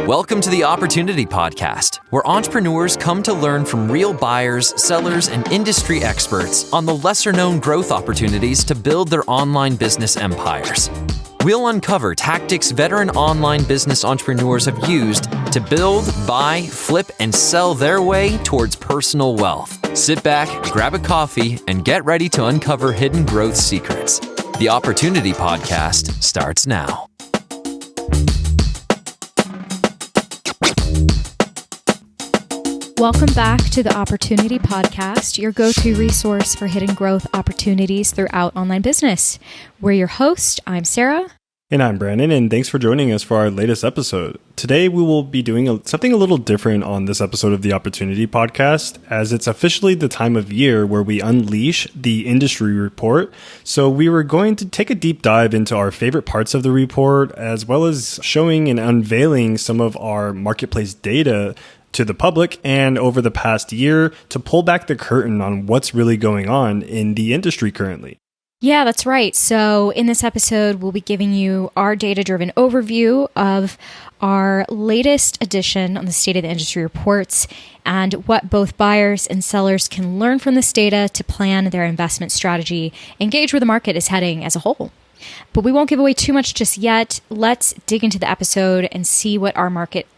Welcome to the Opportunity Podcast, where entrepreneurs come to learn from real buyers, sellers, and industry experts on the lesser-known growth opportunities to build their online business empires. We'll uncover tactics veteran online business entrepreneurs have used to build, buy, flip, and sell their way towards personal wealth. Sit back, grab a coffee, and get ready to uncover hidden growth secrets. The Opportunity Podcast starts now. Welcome back to the Opportunity Podcast, your go-to resource for hidden growth opportunities throughout online business. We're your host. I'm Sarah. And I'm Branden, and thanks for joining us for our latest episode. Today, we will be doing something a little different on this episode of the Opportunity Podcast, as it's officially the time of year where we unleash the industry report. So we were going to take a deep dive into our favorite parts of the report, as well as showing and unveiling some of our marketplace data to the public and over the past year to pull back the curtain on what's really going on in the industry currently. Yeah, that's right. So in this episode, we'll be giving you our data-driven overview of our latest edition on the State of the Industry reports and what both buyers and sellers can learn from this data to plan their investment strategy, engage where the market is heading as a whole. But we won't give away too much just yet. Let's dig into the episode and see what our marketplace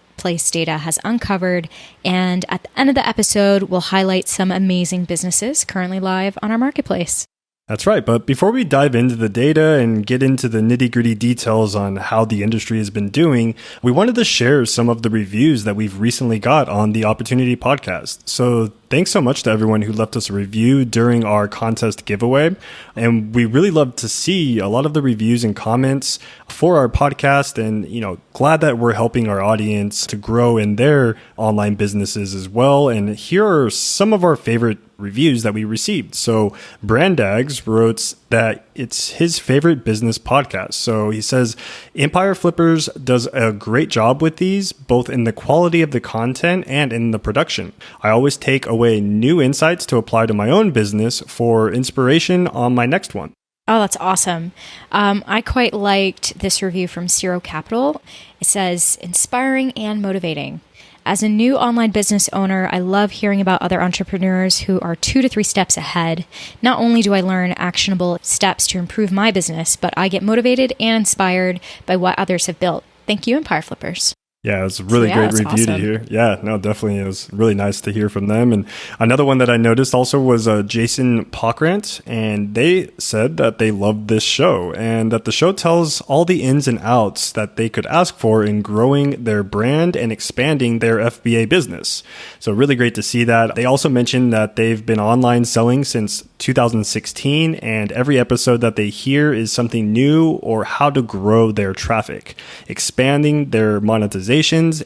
data has uncovered. And at the end of the episode, we'll highlight some amazing businesses currently live on our marketplace. That's right. But before we dive into the data and get into the nitty-gritty details on how the industry has been doing, we wanted to share some of the reviews that we've recently got on the Opportunity Podcast. So thanks so much to everyone who left us a review during our contest giveaway. And we really love to see a lot of the reviews and comments for our podcast, and, glad that we're helping our audience to grow in their online businesses as well. And here are some of our favorite reviews that we received. So Brandags wrote that it's his favorite business podcast. So he says, Empire Flippers does a great job with these, both in the quality of the content and in the production. I always take away new insights to apply to my own business for inspiration on my next one. Oh, that's awesome. I quite liked this review from Zero Capital. It says, inspiring and motivating. As a new online business owner, I love hearing about other entrepreneurs who are 2 to 3 steps ahead. Not only do I learn actionable steps to improve my business, but I get motivated and inspired by what others have built. Thank you, Empire Flippers. Yeah, it was a really great review awesome to hear. Yeah, no, definitely. It was really nice to hear from them. And another one that I noticed also was Jason Pockrant, and they said that they loved this show and that the show tells all the ins and outs that they could ask for in growing their brand and expanding their FBA business. So really great to see that. They also mentioned that they've been online selling since 2016, and every episode that they hear is something new or how to grow their traffic, expanding their monetization,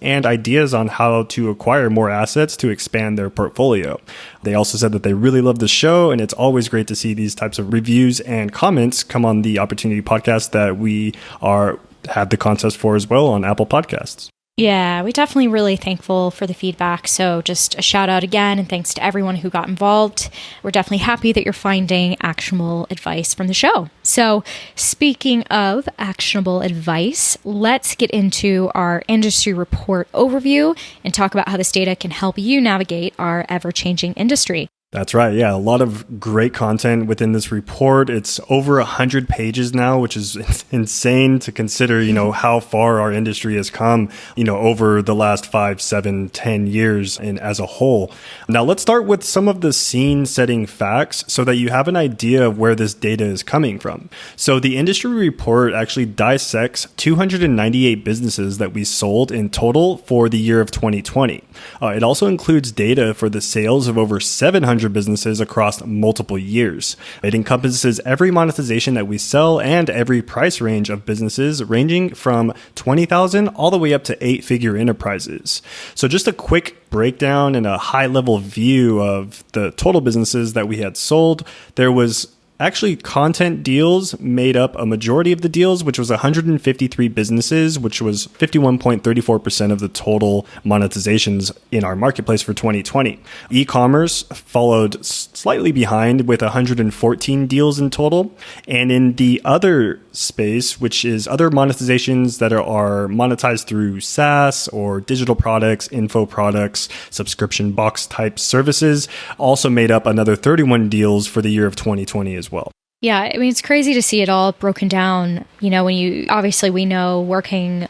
and ideas on how to acquire more assets to expand their portfolio. They also said that they really love the show, and it's always great to see these types of reviews and comments come on the Opportunity Podcast that we have the contest for as well on Apple Podcasts. Yeah, we're definitely really thankful for the feedback. So just a shout out again, and thanks to everyone who got involved. We're definitely happy that you're finding actionable advice from the show. So speaking of actionable advice, let's get into our industry report overview and talk about how this data can help you navigate our ever-changing industry. That's right. Yeah, a lot of great content within this report. It's over 100 pages now, which is insane to consider, how far our industry has come, over the last 5, 7, 10 years and as a whole. Now, let's start with some of the scene setting facts so that you have an idea of where this data is coming from. So the industry report actually dissects 298 businesses that we sold in total for the year of 2020. It also includes data for the sales of over 700 businesses across multiple years. It encompasses every monetization that we sell and every price range of businesses ranging from 20,000 all the way up to 8-figure enterprises. So just a quick breakdown and a high level view of the total businesses that we had sold. There was Actually, content deals made up a majority of the deals, which was 153 businesses, which was 51.34% of the total monetizations in our marketplace for 2020. E-commerce followed slightly behind with 114 deals in total. And in the other space, which is other monetizations that are monetized through SaaS or digital products, info products, subscription box type services, also made up another 31 deals for the year of 2020 as well. Yeah, I mean, it's crazy to see it all broken down. You know, obviously we know working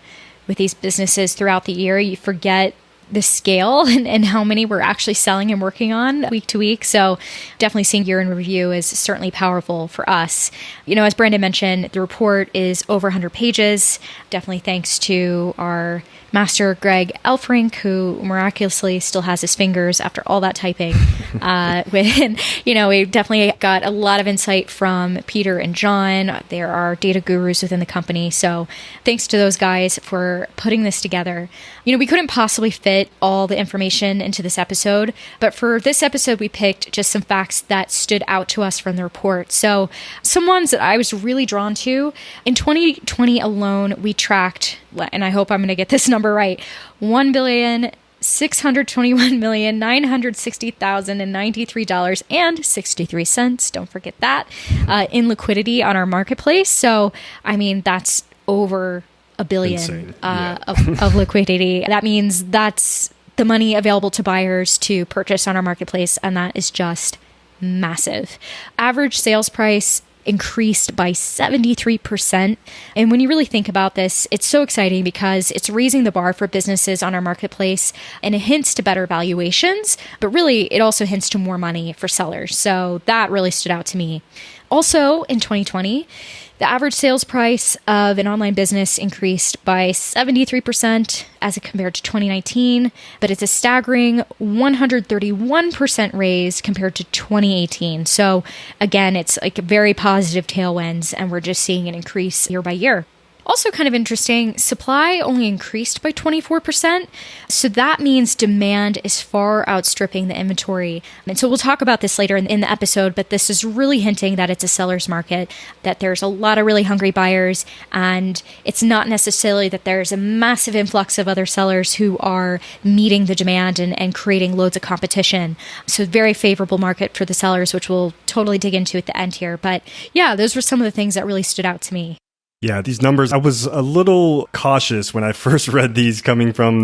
with these businesses throughout the year, you forget the scale and how many we're actually selling and working on week to week. So definitely seeing year in review is certainly powerful for us. You know, as Branden mentioned, the report is over 100 pages. Definitely thanks to our master, Greg Elfrink, who miraculously still has his fingers after all that typing. We definitely got a lot of insight from Peter and John. They are data gurus within the company. So thanks to those guys for putting this together. You know, we couldn't possibly fit all the information into this episode, but for this episode, we picked just some facts that stood out to us from the report. So some ones that I was really drawn to. In 2020 alone, we tracked, and I hope I'm going to get this number right, $1,621,960,093.63. Don't forget that, in liquidity on our marketplace. So, I mean, that's over $1 billion of liquidity. That means that's the money available to buyers to purchase on our marketplace, and that is just massive. Average sales price increased by 73%. And when you really think about this, it's so exciting because it's raising the bar for businesses on our marketplace, and it hints to better valuations, but really it also hints to more money for sellers. So that really stood out to me. Also in 2020, the average sales price of an online business increased by 73% as compared to 2019, but it's a staggering 131% raise compared to 2018. So again, it's like very positive tailwinds, and we're just seeing an increase year by year. Also kind of interesting, supply only increased by 24%. So that means demand is far outstripping the inventory. And so we'll talk about this later in the episode, but this is really hinting that it's a seller's market, that there's a lot of really hungry buyers, and it's not necessarily that there's a massive influx of other sellers who are meeting the demand and creating loads of competition. So very favorable market for the sellers, which we'll totally dig into at the end here. But yeah, those were some of the things that really stood out to me. Yeah, these numbers, I was a little cautious when I first read these coming from,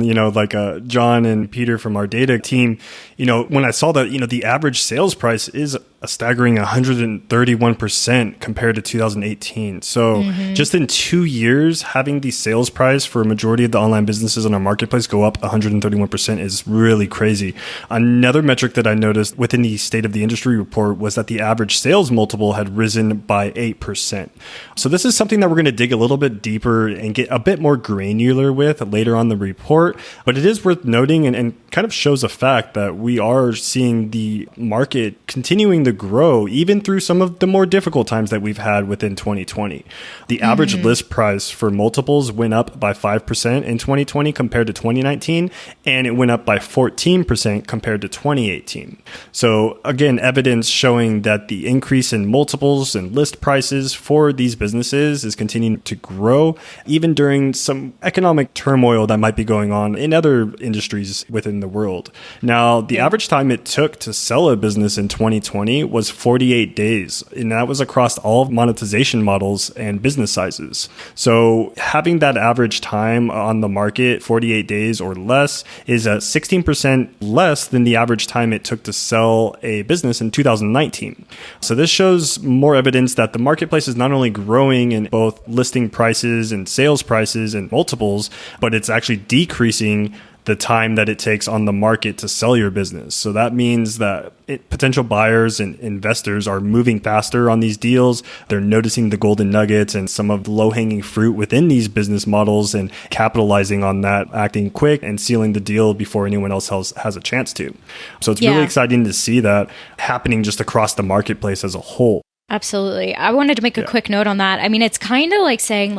John and Peter from our data team. When I saw that, the average sales price is a staggering 131% compared to 2018. So just in 2 years, having the sales price for a majority of the online businesses on our marketplace go up 131% is really crazy. Another metric that I noticed within the State of the Industry report was that the average sales multiple had risen by 8%. So this is something that we're going to dig a little bit deeper and get a bit more granular with later on the report. But it is worth noting and kind of shows a fact that we are seeing the market continuing to grow even through some of the more difficult times that we've had within 2020. The average list price for multiples went up by 5% in 2020 compared to 2019, and it went up by 14% compared to 2018. So again, evidence showing that the increase in multiples and list prices for these businesses is continuing to grow, even during some economic turmoil that might be going on in other industries within the world. Now, the average time it took to sell a business in 2020 was 48 days, and that was across all monetization models and business sizes. So having that average time on the market, 48 days or less, is 16% less than the average time it took to sell a business in 2019. So this shows more evidence that the marketplace is not only growing in both listing prices and sales prices and multiples, but it's actually decreasing the time that it takes on the market to sell your business. So that means that potential buyers and investors are moving faster on these deals. They're noticing the golden nuggets and some of the low-hanging fruit within these business models and capitalizing on that, acting quick and sealing the deal before anyone else has a chance to. So it's really exciting to see that happening just across the marketplace as a whole. Absolutely. I wanted to make a quick note on that. I mean, it's kind of like saying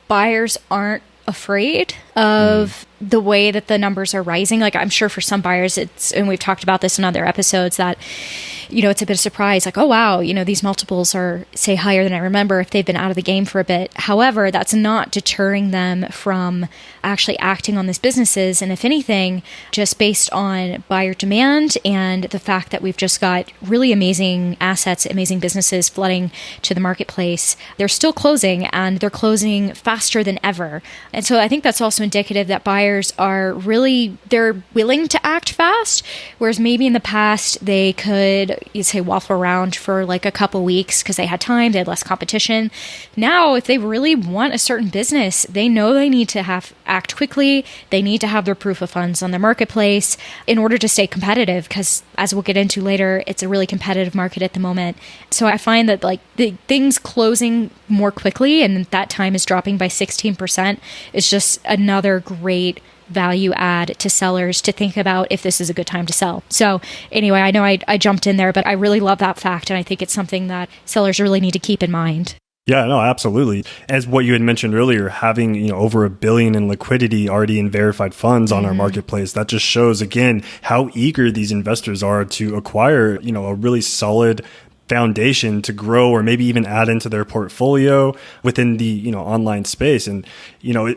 buyers aren't afraid of the way that the numbers are rising. Like, I'm sure for some buyers, and we've talked about this in other episodes, that, it's a bit of a surprise, like, oh, wow, these multiples are, say, higher than I remember if they've been out of the game for a bit. However, that's not deterring them from actually acting on these businesses. And if anything, just based on buyer demand and the fact that we've just got really amazing assets, amazing businesses flooding to the marketplace, they're still closing, and they're closing faster than ever. And so I think that's also indicative that buyers they're willing to act fast, whereas maybe in the past they could, waffle around for like a couple weeks because they had time, they had less competition. Now, if they really want a certain business, they know they need to act quickly. They need to have their proof of funds on the marketplace in order to stay competitive, because as we'll get into later, it's a really competitive market at the moment. So I find that like the things closing more quickly and that time is dropping by 16% is just another great value add to sellers to think about if this is a good time to sell. So anyway, I know I jumped in there, but I really love that fact. And I think it's something that sellers really need to keep in mind. Yeah, no, absolutely. As what you had mentioned earlier, having over $1 billion in liquidity already in verified funds on our marketplace, that just shows again how eager these investors are to acquire, a really solid foundation to grow or maybe even add into their portfolio within the online space. And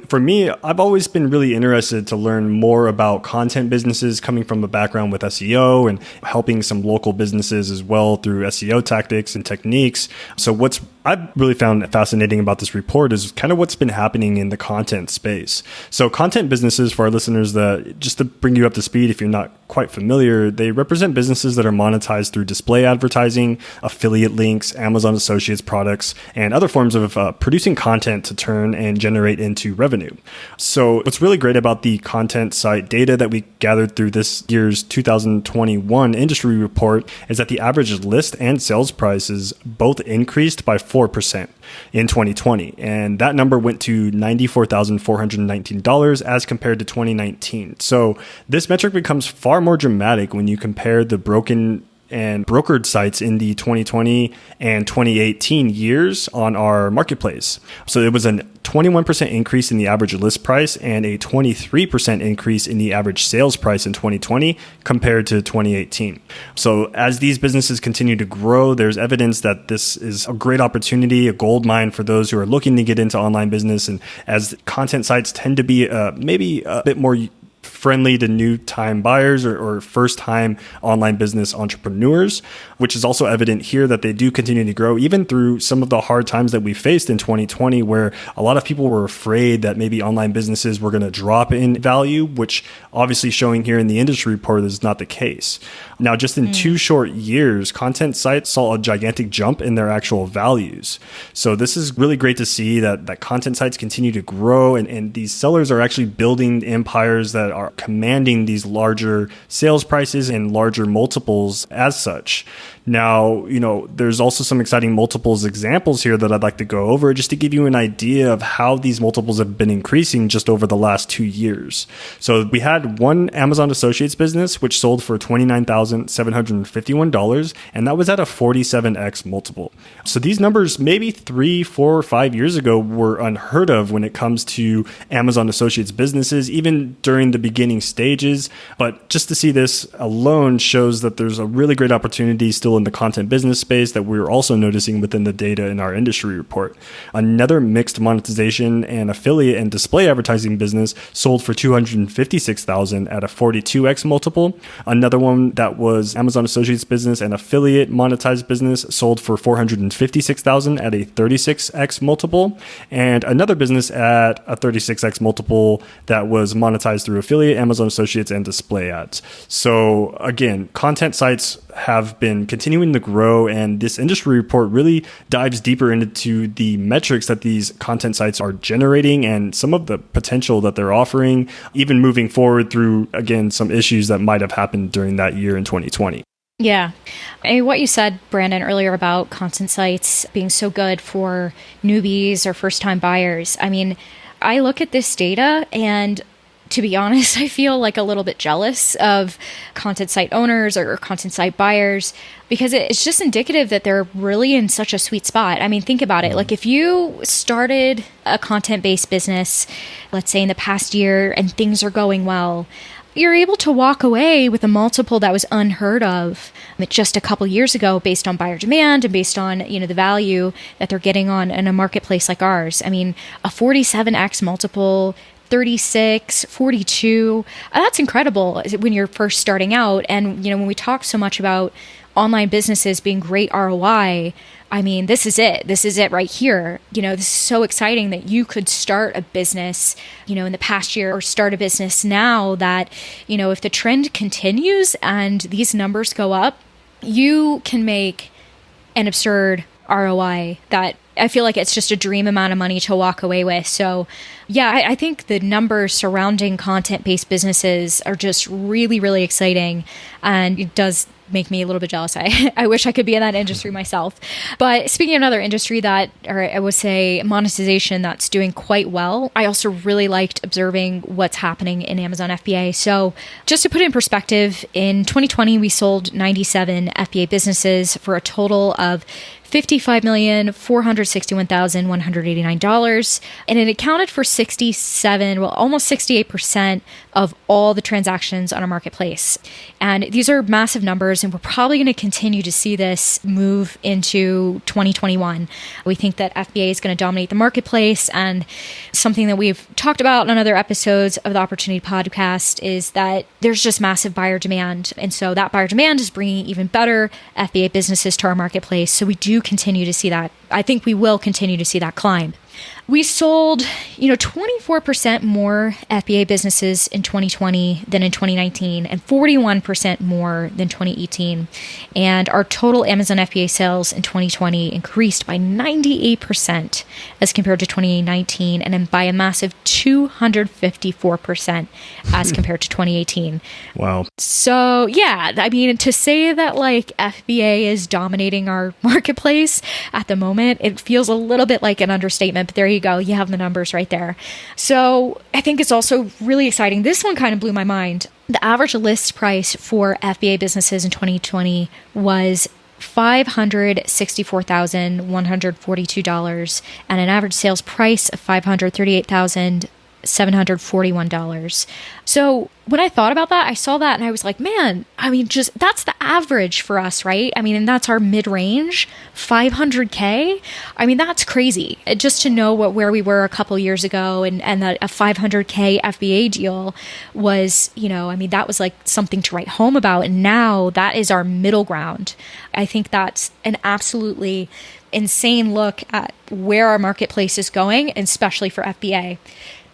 for me, I've always been really interested to learn more about content businesses, coming from a background with SEO and helping some local businesses as well through SEO tactics and techniques. So what I've really found fascinating about this report is kind of what's been happening in the content space. So content businesses, for our listeners, that just to bring you up to speed, if you're not quite familiar, they represent businesses that are monetized through display advertising, affiliate links, Amazon Associates products, and other forms of producing content to turn and generate into revenue. So what's really great about the content site data that we gathered through this year's 2021 industry report is that the average list and sales prices both increased by 4% in 2020. And that number went to $94,419 as compared to 2019. So this metric becomes far more dramatic when you compare the broken and brokered sites in the 2020 and 2018 years on our marketplace. So it was a 21% increase in the average list price and a 23% increase in the average sales price in 2020 compared to 2018. So as these businesses continue to grow, there's evidence that this is a great opportunity, a gold mine for those who are looking to get into online business. And as content sites tend to be maybe a bit more friendly to new time buyers or first time online business entrepreneurs, which is also evident here that they do continue to grow even through some of the hard times that we faced in 2020, where a lot of people were afraid that maybe online businesses were going to drop in value, which obviously showing here in the industry report is not the case. Now, just in 2 short years, content sites saw a gigantic jump in their actual values. So this is really great to see that content sites continue to grow and these sellers are actually building empires that are commanding these larger sales prices and larger multiples as such. Now, there's also some exciting multiples examples here that I'd like to go over just to give you an idea of how these multiples have been increasing just over the last 2 years. So we had one Amazon Associates business, which sold for $29,751, and that was at a 47x multiple. So these numbers maybe 3, 4, or 5 years ago were unheard of when it comes to Amazon Associates businesses, even during the beginning stages. But just to see this alone shows that there's a really great opportunity still in the content business space that we're also noticing within the data in our industry report. Another mixed monetization and affiliate and display advertising business sold for $256,000 at a 42x multiple. Another one that was Amazon Associates business and affiliate monetized business sold for $456,000 at a 36x multiple. And another business at a 36x multiple that was monetized through affiliate, Amazon Associates, and display ads. So again, content sites have been continuing to grow, and this industry report really dives deeper into the metrics that these content sites are generating and some of the potential that they're offering, even moving forward through, again, some issues that might have happened during that year in 2020. Yeah. What you said, Branden, earlier about content sites being so good for newbies or first-time buyers, I look at this data and to be honest, I feel like a little bit jealous of content site owners or content site buyers because it's just indicative that they're really in such a sweet spot. I mean, think about it. Like if you started a content-based business, let's say in the past year, and things are going well, you're able to walk away with a multiple that was unheard of just a couple years ago based on buyer demand and based on, the value that they're getting on in a marketplace like ours. I mean, a 47x multiple, 36, 42. That's incredible when you're first starting out. And, when we talk so much about online businesses being great ROI, I mean, this is it. This is it right here. This is so exciting that you could start a business, in the past year or start a business now that, if the trend continues and these numbers go up, you can make an absurd ROI that I feel like it's just a dream amount of money to walk away with. So yeah, I think the numbers surrounding content-based businesses are just really, really exciting. And it does make me a little bit jealous. I wish I could be in that industry myself. But speaking of another industry or I would say monetization that's doing quite well, I also really liked observing what's happening in Amazon FBA. So just to put it in perspective, in 2020, we sold 97 FBA businesses for a total of $55,461,189. And it accounted for almost 68% of all the transactions on our marketplace. And these are massive numbers, and we're probably going to continue to see this move into 2021. We think that FBA is going to dominate the marketplace, and something that we've talked about on other episodes of the Opportunity Podcast is that there's just massive buyer demand. And so that buyer demand is bringing even better FBA businesses to our marketplace. So we do continue to see that. I think we will continue to see that climb. We sold, 24% more FBA businesses in 2020 than in 2019 and 41% more than 2018. And our total Amazon FBA sales in 2020 increased by 98% as compared to 2019 and then by a massive 254% as compared to 2018. Wow. So yeah, I mean, to say that like FBA is dominating our marketplace at the moment, it feels a little bit like an understatement, but there you go. You have the numbers right there. So I think it's also really exciting. This one kind of blew my mind. The average list price for FBA businesses in 2020 was $564,142 and an average sales price of $538,741. So when I thought about that, I saw that and I was like, man, I mean, just that's the average for us, right? I mean, and that's our mid-range, $500K. I mean, that's crazy. Just to know where we were a couple years ago and that a $500K FBA deal was, I mean, that was like something to write home about. And now that is our middle ground. I think that's an absolutely insane look at where our marketplace is going, and especially for FBA.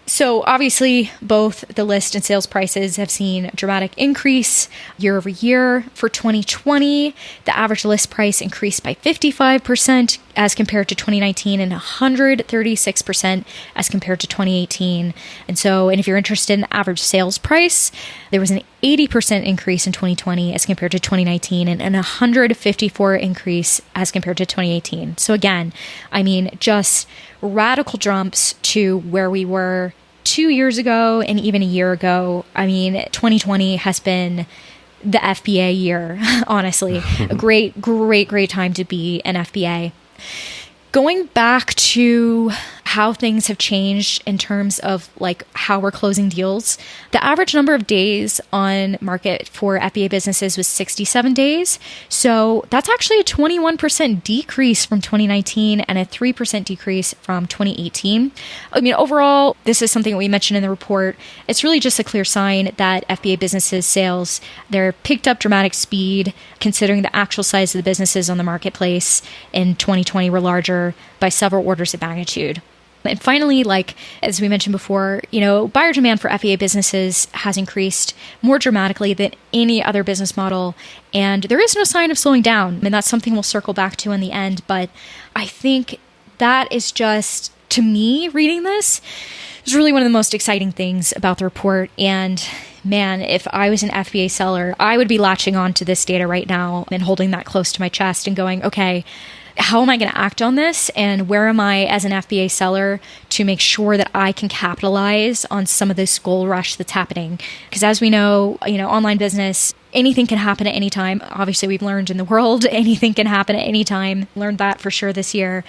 So obviously, both the list and sales prices have seen a dramatic increase year over year. For 2020, the average list price increased by 55% as compared to 2019 and 136% as compared to 2018. And if you're interested in the average sales price, there was an 80% increase in 2020 as compared to 2019 and a 154% increase as compared to 2018. So again, I mean, just radical jumps to where we were 2 years ago and even a year ago. I mean, 2020 has been the FBA year, honestly. A great time to be an FBA. Going back to how things have changed in terms of like how we're closing deals, the average number of days on market for FBA businesses was 67 days. So that's actually a 21% decrease from 2019 and a 3% decrease from 2018. I mean, overall, this is something we mentioned in the report. It's really just a clear sign that FBA businesses sales, they're picked up dramatic speed considering the actual size of the businesses on the marketplace in 2020 were larger by several orders of magnitude. And finally, like as we mentioned before, buyer demand for FBA businesses has increased more dramatically than any other business model. And there is no sign of slowing down. And that's something we'll circle back to in the end. But I think that is just, to me, reading this, is really one of the most exciting things about the report. And man, if I was an FBA seller, I would be latching on to this data right now and holding that close to my chest and going, okay, how am I going to act on this? And where am I as an FBA seller to make sure that I can capitalize on some of this gold rush that's happening? Because as we know, online business, anything can happen at any time. Obviously, we've learned in the world, anything can happen at any time. Learned that for sure this year.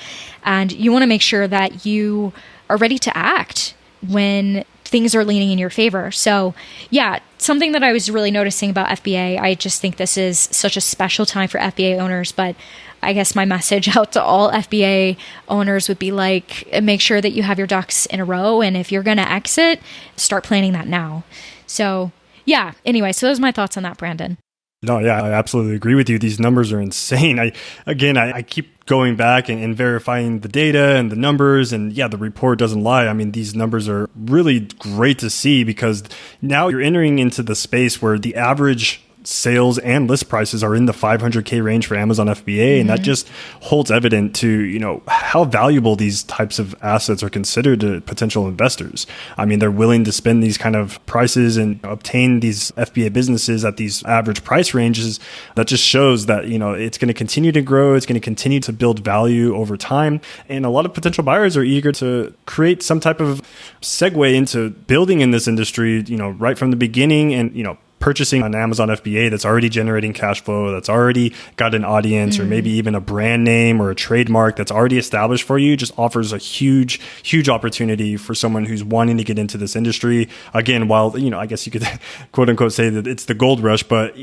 And you want to make sure that you are ready to act when things are leaning in your favor. So yeah, something that I was really noticing about FBA, I just think this is such a special time for FBA owners, but I guess my message out to all FBA owners would be like, make sure that you have your ducks in a row. And if you're going to exit, start planning that now. So yeah, anyway, so those are my thoughts on that, Branden. No, yeah, I absolutely agree with you. These numbers are insane. I keep going back and verifying the data and the numbers, and yeah, the report doesn't lie. I mean, these numbers are really great to see because now you're entering into the space where the average sales and list prices are in the 500K range for Amazon FBA. And that just holds evident to, how valuable these types of assets are considered to potential investors. I mean, they're willing to spend these kind of prices and obtain these FBA businesses at these average price ranges. That just shows that, it's going to continue to grow. It's going to continue to build value over time. And a lot of potential buyers are eager to create some type of segue into building in this industry, right from the beginning and, purchasing on Amazon FBA that's already generating cash flow, that's already got an audience or maybe even a brand name or a trademark that's already established for you, just offers a huge, huge opportunity for someone who's wanting to get into this industry. Again, while, I guess you could quote unquote say that it's the gold rush, but,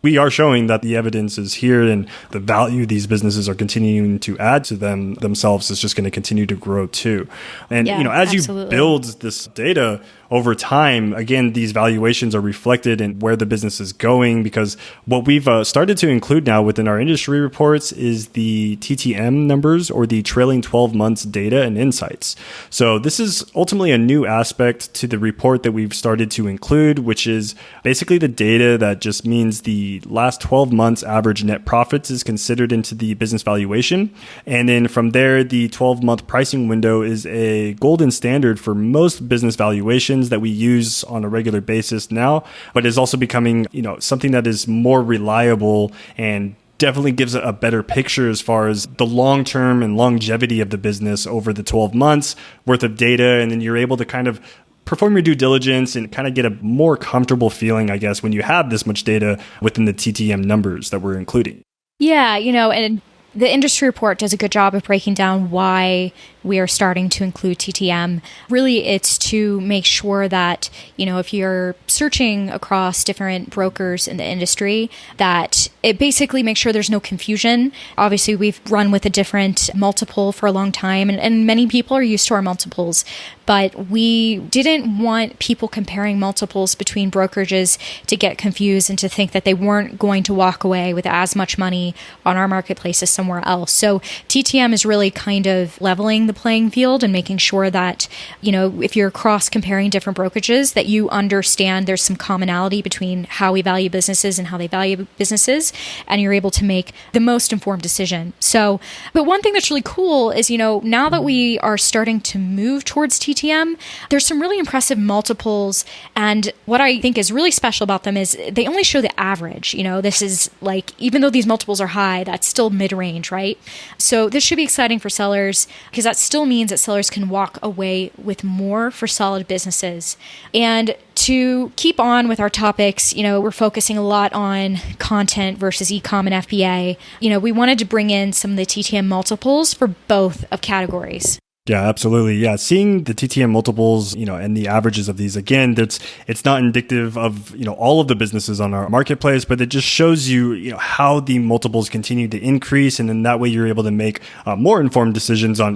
we are showing that the evidence is here and the value these businesses are continuing to add to themselves is just going to continue to grow too. And, as absolutely. You build this data over time, again, these valuations are reflected in where the business is going, because what we've started to include now within our industry reports is the TTM numbers, or the trailing 12 months data and insights. So this is ultimately a new aspect to the report that we've started to include, which is basically the data that just means the last 12 months average net profits is considered into the business valuation. And then from there, the 12-month pricing window is a golden standard for most business valuations that we use on a regular basis now, but is also becoming, something that is more reliable and definitely gives a better picture as far as the long-term and longevity of the business over the 12 months worth of data. And then you're able to kind of perform your due diligence and kind of get a more comfortable feeling, I guess, when you have this much data within the TTM numbers that we're including. Yeah, and the industry report does a good job of breaking down why we are starting to include TTM. Really, it's to make sure that, if you're searching across different brokers in the industry, that it basically makes sure there's no confusion. Obviously, we've run with a different multiple for a long time, and many people are used to our multiples, but we didn't want people comparing multiples between brokerages to get confused and to think that they weren't going to walk away with as much money on our marketplace as somewhere else. So TTM is really kind of leveling the playing field and making sure that, if you're cross comparing different brokerages, that you understand there's some commonality between how we value businesses and how they value businesses, and you're able to make the most informed decision. So, but one thing that's really cool is, now that we are starting to move towards TTM, there's some really impressive multiples. And what I think is really special about them is they only show the average. This is like, even though these multiples are high, that's still mid-range, right? So this should be exciting for sellers, because that still means that sellers can walk away with more for solid businesses. And to keep on with our topics, we're focusing a lot on content versus e-com and FBA. We wanted to bring in some of the TTM multiples for both of categories. Yeah, absolutely. Yeah, seeing the TTM multiples, and the averages of these, again, it's not indicative of, all of the businesses on our marketplace, but it just shows you, how the multiples continue to increase. And then that way you're able to make more informed decisions on,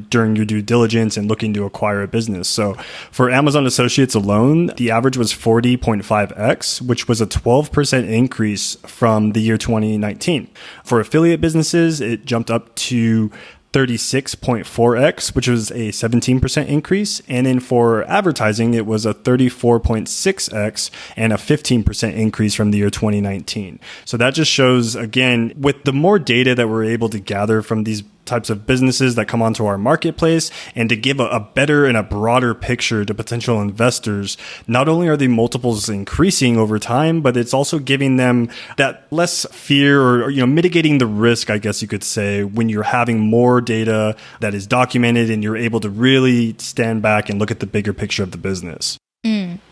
during your due diligence and looking to acquire a business. So for Amazon Associates alone, the average was 40.5x, which was a 12% increase from the year 2019. For affiliate businesses, it jumped up to 36.4x, which was a 17% increase. And then for advertising, it was a 34.6x and a 15% increase from the year 2019. So that just shows, again, with the more data that we're able to gather from these types of businesses that come onto our marketplace, and to give a better and a broader picture to potential investors. Not only are the multiples increasing over time, but it's also giving them that less fear or mitigating the risk, I guess you could say, when you're having more data that is documented and you're able to really stand back and look at the bigger picture of the business.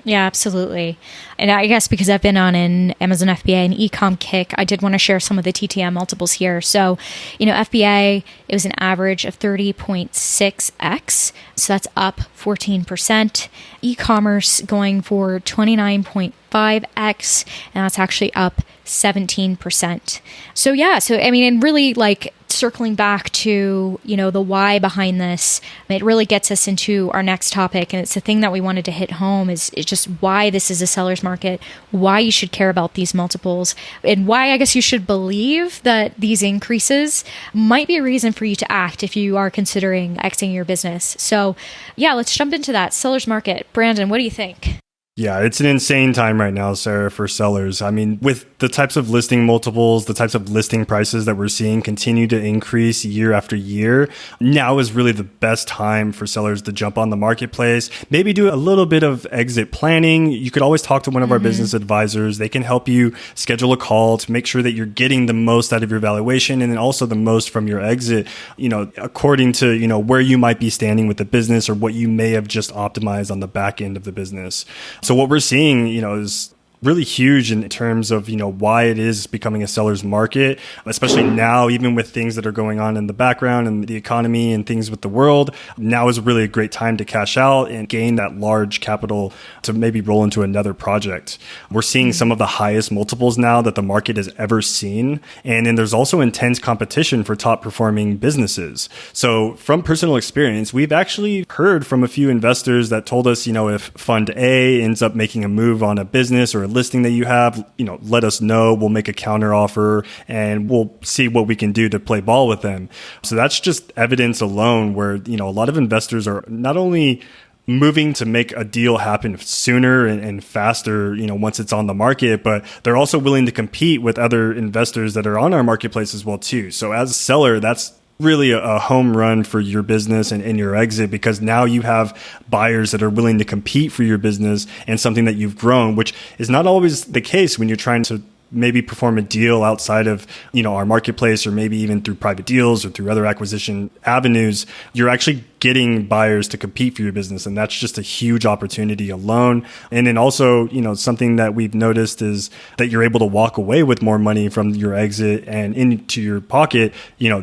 Yeah, absolutely. And I guess because I've been on an Amazon FBA and ecom kick, I did want to share some of the TTM multiples here. So, FBA, it was an average of 30.6x. So that's up 14%. E-commerce going for 29.5x, and that's actually up 17%. So yeah, and really circling back to, the why behind this, it really gets us into our next topic. And it's the thing that we wanted to hit home is just why this is a seller's market, why you should care about these multiples, and why I guess you should believe that these increases might be a reason for you to act if you are considering exiting your business. So yeah, let's jump into that seller's market. Branden, what do you think? Yeah, it's an insane time right now, Sarah, for sellers. I mean, with the types of listing multiples, the types of listing prices that we're seeing continue to increase year after year, now is really the best time for sellers to jump on the marketplace. Maybe do a little bit of exit planning. You could always talk to one of our business advisors. They can help you schedule a call to make sure that you're getting the most out of your valuation and then also the most from your exit, according to, where you might be standing with the business or what you may have just optimized on the back end of the business. So what we're seeing, is really huge in terms of, why it is becoming a seller's market, especially now, even with things that are going on in the background and the economy and things with the world. Now is really a great time to cash out and gain that large capital to maybe roll into another project. We're seeing some of the highest multiples now that the market has ever seen. And then there's also intense competition for top performing businesses. So from personal experience, we've actually heard from a few investors that told us, if Fund A ends up making a move on a business or a listing that you have, let us know. We'll make a counter offer and we'll see what we can do to play ball with them. So that's just evidence alone where, a lot of investors are not only moving to make a deal happen sooner and faster, once it's on the market, but they're also willing to compete with other investors that are on our marketplace as well too. So as a seller, that's really a home run for your business and your exit, because now you have buyers that are willing to compete for your business and something that you've grown, which is not always the case when you're trying to maybe perform a deal outside of, our marketplace, or maybe even through private deals or through other acquisition avenues. You're actually getting buyers to compete for your business. And that's just a huge opportunity alone. And then also, something that we've noticed is that you're able to walk away with more money from your exit and into your pocket,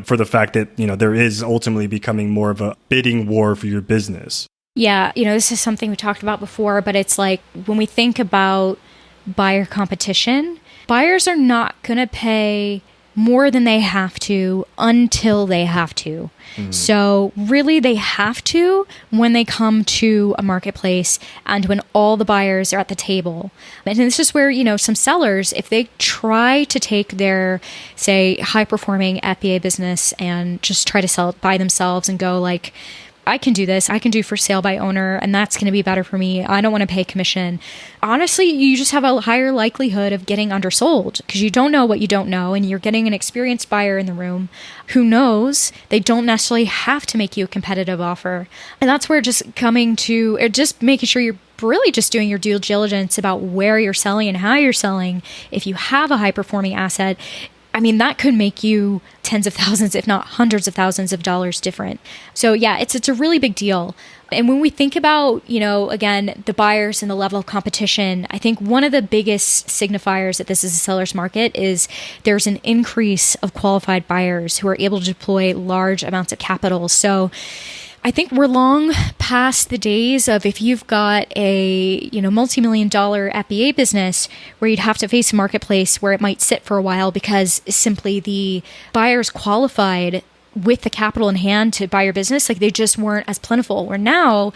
for the fact that, there is ultimately becoming more of a bidding war for your business. Yeah. This is something we talked about before, but it's like when we think about buyer competition, buyers are not going to pay more than they have to until they have to. So really they have to when they come to a marketplace and when all the buyers are at the table. And this is where, some sellers, if they try to take their, say, high performing FBA business and just try to sell it by themselves and go like, I can do this. I can do for sale by owner, and that's going to be better for me. I don't want to pay commission. Honestly, you just have a higher likelihood of getting undersold because you don't know what you don't know, and you're getting an experienced buyer in the room who knows they don't necessarily have to make you a competitive offer. And that's where just making sure you're really just doing your due diligence about where you're selling and how you're selling. If you have a high performing asset, that could make you tens of thousands, if not hundreds of thousands of dollars different. So yeah, it's a really big deal. And when we think about, again, the buyers and the level of competition, I think one of the biggest signifiers that this is a seller's market is there's an increase of qualified buyers who are able to deploy large amounts of capital. So I think we're long past the days of if you've got a, multi-million-dollar FBA business where you'd have to face a marketplace where it might sit for a while because simply the buyers qualified with the capital in hand to buy your business, they just weren't as plentiful. Where now,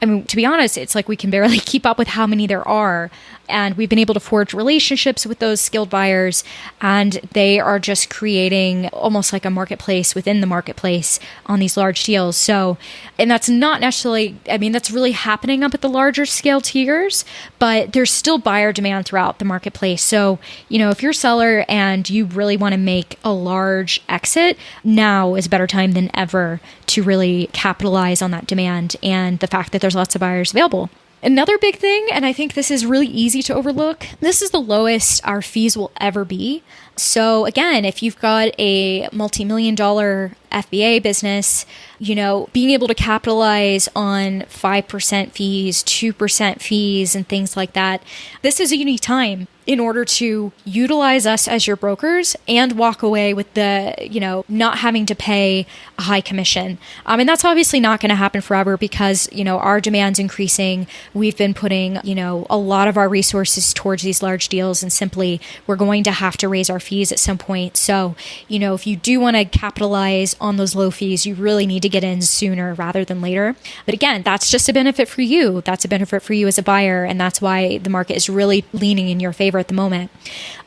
to be honest, it's like we can barely keep up with how many there are. And we've been able to forge relationships with those skilled buyers, and they are just creating almost like a marketplace within the marketplace on these large deals. So, and that's not necessarily, I mean, that's really happening up at the larger scale tiers, but there's still buyer demand throughout the marketplace. So, if you're a seller and you really want to make a large exit, now is a better time than ever to really capitalize on that demand and the fact that there's lots of buyers available. Another big thing, and I think this is really easy to overlook, this is the lowest our fees will ever be. So again, if you've got a multi-million-dollar FBA business, being able to capitalize on 5% fees, 2% fees, and things like that, this is a unique time in order to utilize us as your brokers and walk away with the, not having to pay a high commission. And that's obviously not going to happen forever because, our demand's increasing. We've been putting, a lot of our resources towards these large deals, and simply we're going to have to raise our fees at some point. So, if you do want to capitalize on those low fees, you really need to get in sooner rather than later. But again, that's just a benefit for you. That's a benefit for you as a buyer. And that's why the market is really leaning in your favor at the moment.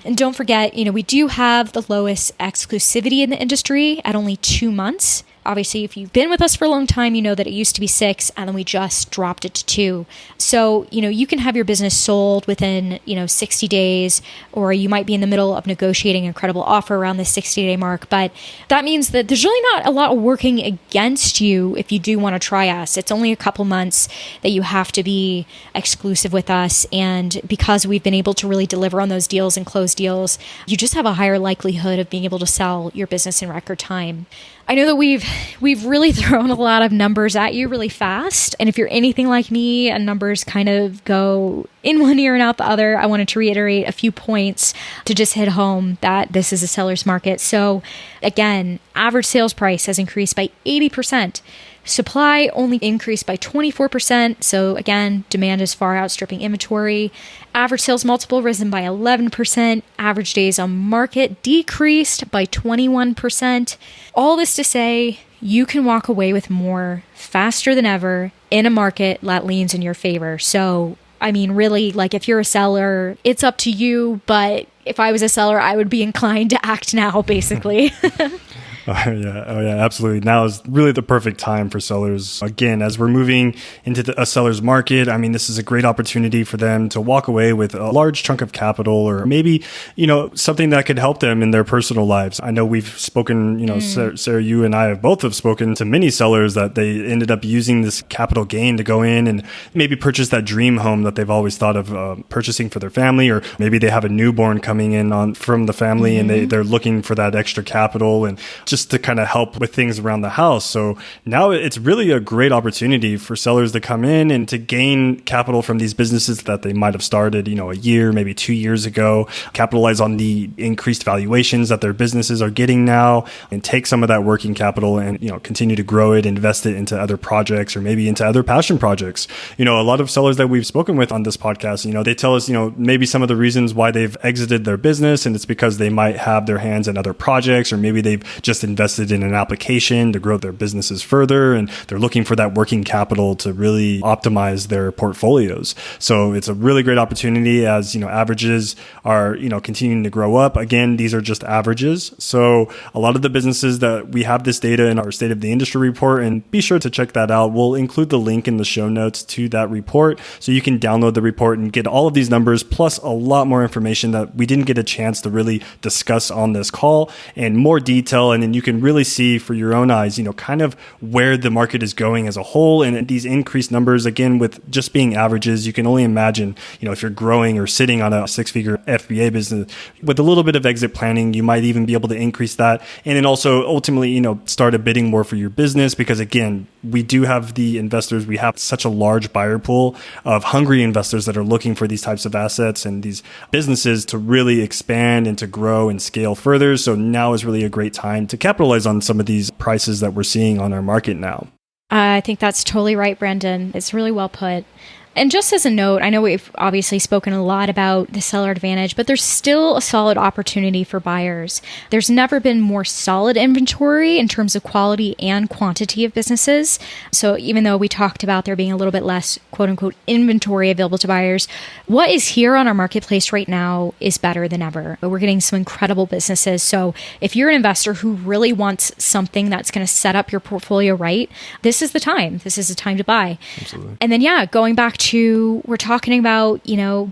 And don't forget, we do have the lowest exclusivity in the industry at only 2 months. Obviously, if you've been with us for a long time, you know that it used to be 6 and then we just dropped it to 2. So, you can have your business sold within, 60 days, or you might be in the middle of negotiating an incredible offer around the 60-day mark. But that means that there's really not a lot working against you if you do want to try us. It's only a couple months that you have to be exclusive with us. And because we've been able to really deliver on those deals and close deals, you just have a higher likelihood of being able to sell your business in record time. I know that we've really thrown a lot of numbers at you really fast. And if you're anything like me and numbers kind of go in one ear and out the other, I wanted to reiterate a few points to just hit home that this is a seller's market. So again, average sales price has increased by 80%. Supply only increased by 24%. So again, demand is far outstripping inventory. Average sales multiple risen by 11%. Average days on market decreased by 21%. All this to say, you can walk away with more faster than ever in a market that leans in your favor. So, I mean, really, like if you're a seller, it's up to you. But if I was a seller, I would be inclined to act now, basically. Oh yeah, absolutely. Now is really the perfect time for sellers. Again, as we're moving into a seller's market, I mean, this is a great opportunity for them to walk away with a large chunk of capital, or maybe, something that could help them in their personal lives. I know we've spoken, Sarah, you and I have spoken to many sellers that they ended up using this capital gain to go in and maybe purchase that dream home that they've always thought of purchasing for their family, or maybe they have a newborn coming in from the family and they're looking for that extra capital and just to kind of help with things around the house. So now it's really a great opportunity for sellers to come in and to gain capital from these businesses that they might have started, a year, maybe 2 years ago, capitalize on the increased valuations that their businesses are getting now, and take some of that working capital and, continue to grow it, invest it into other projects or maybe into other passion projects. A lot of sellers that we've spoken with on this podcast, they tell us, maybe some of the reasons why they've exited their business, and it's because they might have their hands in other projects, or maybe they've just invested in an application to grow their businesses further, and they're looking for that working capital to really optimize their portfolios. So it's a really great opportunity as, averages are, continuing to grow up. Again, these are just averages. So a lot of the businesses that we have this data in our State of the Industry report, and be sure to check that out. We'll include the link in the show notes to that report so you can download the report and get all of these numbers plus a lot more information that we didn't get a chance to really discuss on this call, and more detail. And then you can really see for your own eyes, kind of where the market is going as a whole. And these increased numbers, again, with just being averages, you can only imagine, if you're growing or sitting on a 6-figure FBA business with a little bit of exit planning, you might even be able to increase that. And then also ultimately, start a bidding war for your business, because again, we do have the investors. We have such a large buyer pool of hungry investors that are looking for these types of assets and these businesses to really expand and to grow and scale further. So now is really a great time to capitalize on some of these prices that we're seeing on our market now. I think that's totally right, Branden. It's really well put. And just as a note, I know we've obviously spoken a lot about the seller advantage, but there's still a solid opportunity for buyers. There's never been more solid inventory in terms of quality and quantity of businesses. So even though we talked about there being a little bit less quote unquote inventory available to buyers, what is here on our marketplace right now is better than ever. But we're getting some incredible businesses. So if you're an investor who really wants something that's going to set up your portfolio right, this is the time. This is the time to buy. Absolutely. And then, going back to, we're talking about,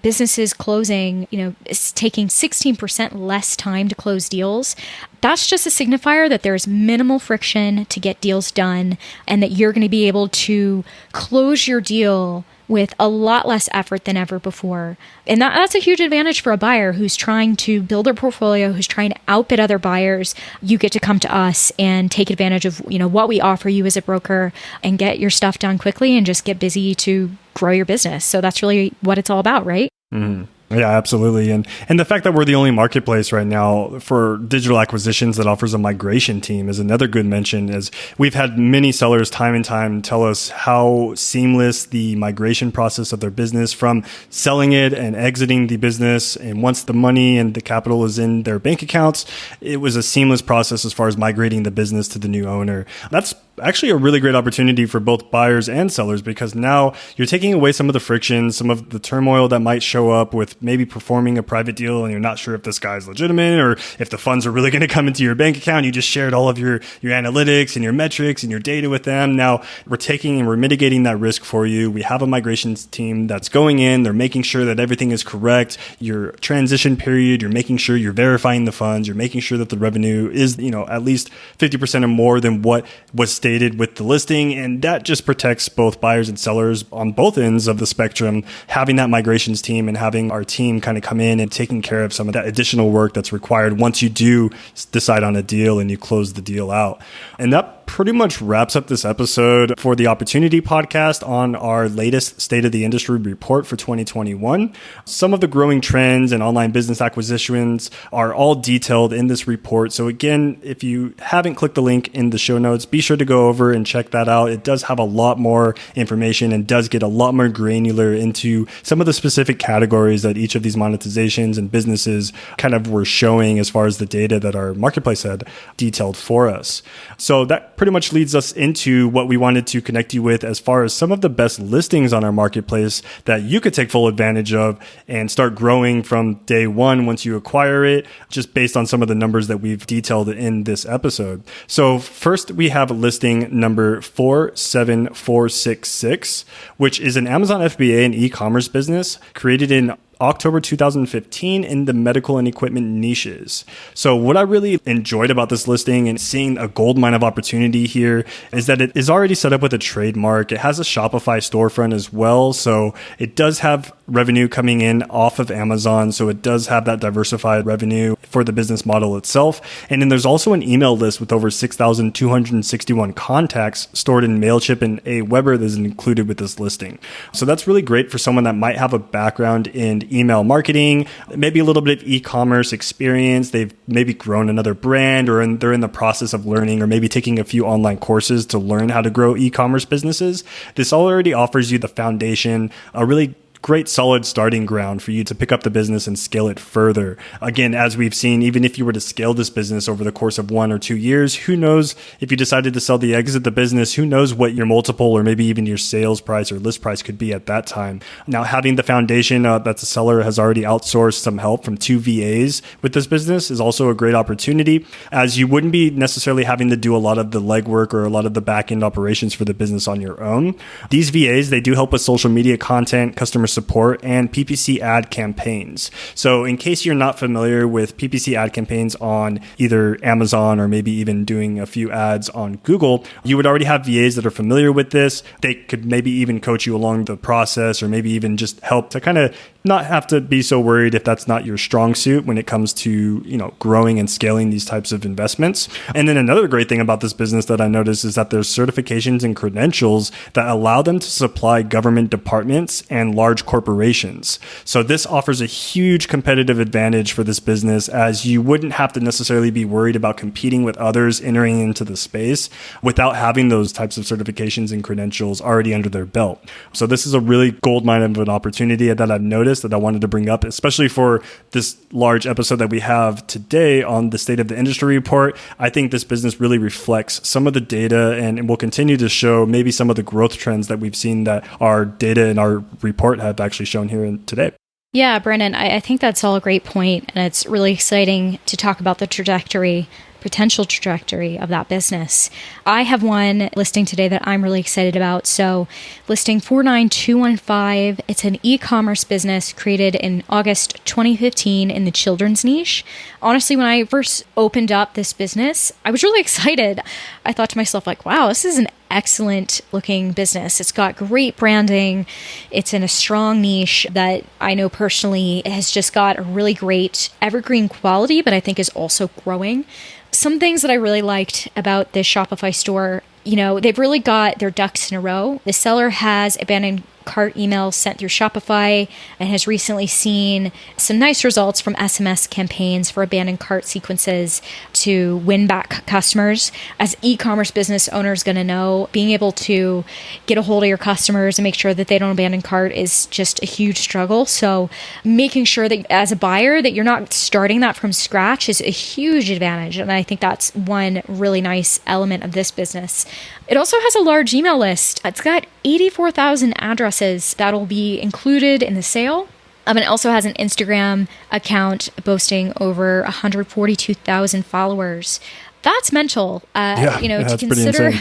businesses closing, it's taking 16% less time to close deals. That's just a signifier that there's minimal friction to get deals done and that you're going to be able to close your deal with a lot less effort than ever before. And that's a huge advantage for a buyer who's trying to build their portfolio, who's trying to outbid other buyers. You get to come to us and take advantage of, what we offer you as a broker and get your stuff done quickly and just get busy to grow your business. So that's really what it's all about, right? Mm-hmm. Yeah, absolutely. And the fact that we're the only marketplace right now for digital acquisitions that offers a migration team is another good mention, as we've had many sellers time and time tell us how seamless the migration process of their business from selling it and exiting the business. And once the money and the capital is in their bank accounts, it was a seamless process as far as migrating the business to the new owner. That's actually a really great opportunity for both buyers and sellers, because now you're taking away some of the friction, some of the turmoil that might show up with maybe performing a private deal and you're not sure if this guy's legitimate or if the funds are really going to come into your bank account. You just shared all of your analytics and your metrics and your data with them. Now we're taking and we're mitigating that risk for you. We have a migrations team that's going in. They're making sure that everything is correct. Your transition period, you're making sure you're verifying the funds. You're making sure that the revenue is, at least 50% or more than what was stated with the listing. And that just protects both buyers and sellers on both ends of the spectrum. Having that migrations team and having our team kind of come in and taking care of some of that additional work that's required once you do decide on a deal and you close the deal out. And that pretty much wraps up this episode for the Opportunity Podcast on our latest State of the Industry report for 2021. Some of the growing trends and online business acquisitions are all detailed in this report. So again, if you haven't clicked the link in the show notes, be sure to go over and check that out. It does have a lot more information and does get a lot more granular into some of the specific categories that each of these monetizations and businesses kind of were showing as far as the data that our marketplace had detailed for us. So that pretty much leads us into what we wanted to connect you with as far as some of the best listings on our marketplace that you could take full advantage of and start growing from day one once you acquire it, just based on some of the numbers that we've detailed in this episode. So first, we have listing number 47466, which is an Amazon FBA and e-commerce business created in October 2015 in the medical and equipment niches. So what I really enjoyed about this listing and seeing a goldmine of opportunity here is that it is already set up with a trademark. It has a Shopify storefront as well. So it does have revenue coming in off of Amazon. So it does have that diversified revenue for the business model itself. And then there's also an email list with over 6,261 contacts stored in MailChimp and Aweber that is included with this listing. So that's really great for someone that might have a background in email marketing, maybe a little bit of e-commerce experience. They've maybe grown another brand, or they're in the process of learning, or maybe taking a few online courses to learn how to grow e-commerce businesses. This already offers you the foundation, a really great solid starting ground for you to pick up the business and scale it further. Again, as we've seen, even if you were to scale this business over the course of 1 or 2 years, who knows if you decided to sell the exit the business, who knows what your multiple or maybe even your sales price or list price could be at that time. Now, having the foundation that the seller has already outsourced some help from 2 VAs with this business is also a great opportunity, as you wouldn't be necessarily having to do a lot of the legwork or a lot of the back-end operations for the business on your own. These VAs, they do help with social media content, customer support, and PPC ad campaigns. So in case you're not familiar with PPC ad campaigns on either Amazon or maybe even doing a few ads on Google, you would already have VAs that are familiar with this. They could maybe even coach you along the process, or maybe even just help to kind of not have to be so worried if that's not your strong suit when it comes to, growing and scaling these types of investments. And then another great thing about this business that I noticed is that there's certifications and credentials that allow them to supply government departments and large large corporations. So this offers a huge competitive advantage for this business, as you wouldn't have to necessarily be worried about competing with others entering into the space without having those types of certifications and credentials already under their belt. So this is a really gold mine of an opportunity that I've noticed that I wanted to bring up, especially for this large episode that we have today on the State of the Industry report. I think this business really reflects some of the data and will continue to show maybe some of the growth trends that we've seen that our data and our report have actually shown here today. Yeah, Branden, I think that's all a great point, and it's really exciting to talk about the potential trajectory of that business. I have one listing today that I'm really excited about. So listing 49215, it's an e-commerce business created in August 2015 in the children's niche. Honestly, when I first opened up this business, I was really excited. I thought to myself, like, wow, this is an excellent looking business. It's got great branding. It's in a strong niche that I know personally has just got a really great evergreen quality, but I think is also growing. Some things that I really liked about this Shopify store, they've really got their ducks in a row. The seller has abandoned cart emails sent through Shopify and has recently seen some nice results from SMS campaigns for abandoned cart sequences to win back customers. As e-commerce business owners going to know, being able to get a hold of your customers and make sure that they don't abandon cart is just a huge struggle. So making sure that as a buyer that you're not starting that from scratch is a huge advantage. And I think that's one really nice element of this business. It also has a large email list. It's got 84,000 addresses that'll be included in the sale. And it also has an Instagram account boasting over 142,000 followers. That's mental, to consider.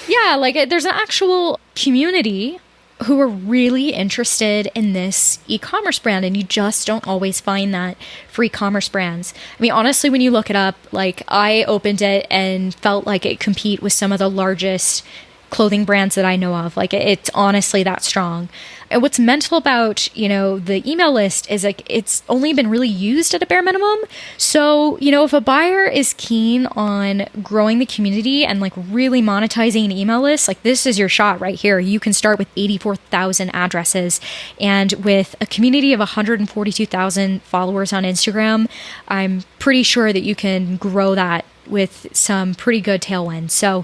Yeah, there's an actual community who are really interested in this e-commerce brand, and you just don't always find that for e-commerce brands. I mean, honestly, when you look it up, I opened it and felt like it compete with some of the largest clothing brands that I know of. It's honestly that strong. And what's mental about, the email list is it's only been really used at a bare minimum. So, if a buyer is keen on growing the community and really monetizing an email list, this is your shot right here. You can start with 84,000 addresses, and with a community of 142,000 followers on Instagram, I'm pretty sure that you can grow that with some pretty good tailwinds. So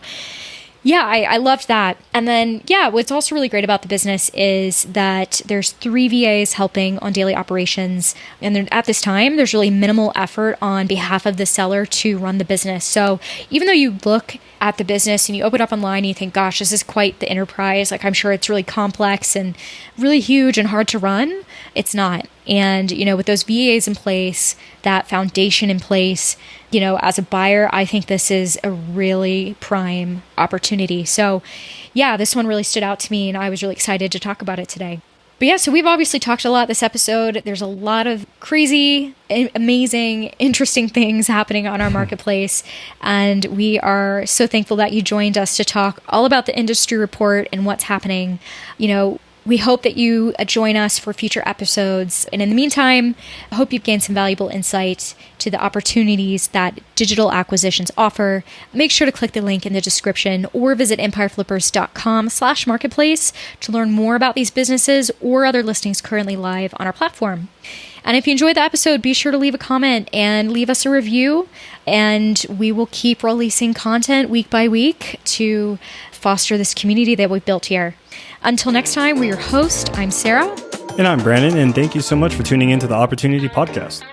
yeah, I loved that. And then, what's also really great about the business is that there's 3 VAs helping on daily operations. And at this time, there's really minimal effort on behalf of the seller to run the business. So even though you look at the business and you open it up online and you think, gosh, this is quite the enterprise, I'm sure it's really complex and really huge and hard to run, it's not. And, with those VAs in place, that foundation in place, as a buyer, I think this is a really prime opportunity. So this one really stood out to me and I was really excited to talk about it today. But so we've obviously talked a lot this episode. There's a lot of crazy, amazing, interesting things happening on our marketplace. And we are so thankful that you joined us to talk all about the industry report and what's happening. We hope that you join us for future episodes. And in the meantime, I hope you've gained some valuable insight to the opportunities that digital acquisitions offer. Make sure to click the link in the description or visit empireflippers.com/marketplace to learn more about these businesses or other listings currently live on our platform. And if you enjoyed the episode, be sure to leave a comment and leave us a review. And we will keep releasing content week by week to foster this community that we've built here. Until next time, we're your host. I'm Sarah. And I'm Branden, and thank you so much for tuning into the Opportunity Podcast.